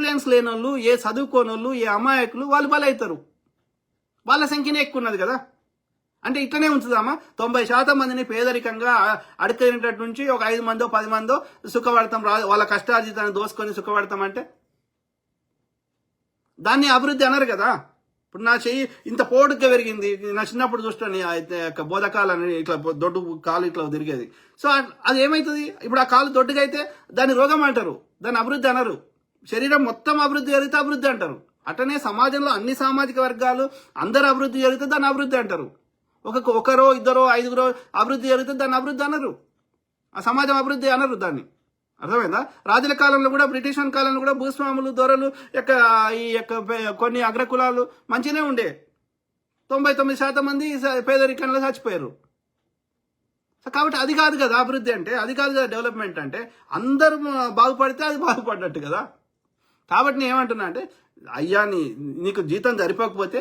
Experience లేని వాళ్ళు, ఏ చదువుకోనోళ్ళు, ఏ అమాయకులు వాళ్ళు బలవుతారు. వాళ్ళ సంఖ్యనే ఎక్కువ ఉన్నది కదా. అంటే ఇట్లనే ఉంచుదామా? 90% మందిని పేదరికంగా అడుగుతున్నట్టు నుంచి ఒక 5 మందో 10 మందో సుఖపడతాం, వాళ్ళ కష్టార్జితాన్ని దోసుకొని సుఖపడతాం అంటే దాన్ని అభివృద్ధి అనరు కదా. ఇప్పుడు నా చెయ్యి ఇంత పోటుగా పెరిగింది, నా చిన్నప్పుడు చూస్తాను బోధకాలని ఇట్లా దొడ్డు కాలు ఇట్లా తిరిగేది. సో అది ఏమవుతుంది? ఇప్పుడు ఆ కాలు దొడ్డుగా అయితే దాన్ని రోగం అంటారు, దాన్ని అభివృద్ధి అనరు. శరీరం మొత్తం అభివృద్ధి జరిగితే అభివృద్ధి అంటారు. అట్లనే సమాజంలో అన్ని సామాజిక వర్గాలు అందరు అభివృద్ధి జరిగితే దాన్ని అభివృద్ధి అంటారు. ఒకరో ఇద్దరో 5గురో అభివృద్ధి జరిగితే దాన్ని అభివృద్ధి అనరు. ఆ సమాజం అభివృద్ధి అనరు దాన్ని. అర్థమైందా? రాజుల కాలంలో కూడా, బ్రిటిష్ కాలంలో కూడా భూస్వాములు, దొరలు ఈ కొన్ని అగ్రకులాలు మంచిగానే ఉండే. 99% మంది పేదరికంలో చచ్చిపోయారు. కాబట్టి అది కాదు కదా అభివృద్ధి అంటే, అది కాదు కదా డెవలప్మెంట్ అంటే. అందరూ బాగుపడితే అది బాగుపడ్డట్టు కదా. కాబట్టి నేను ఏమంటున్నా అంటే, అయ్యా నీకు జీతం సరిపోకపోతే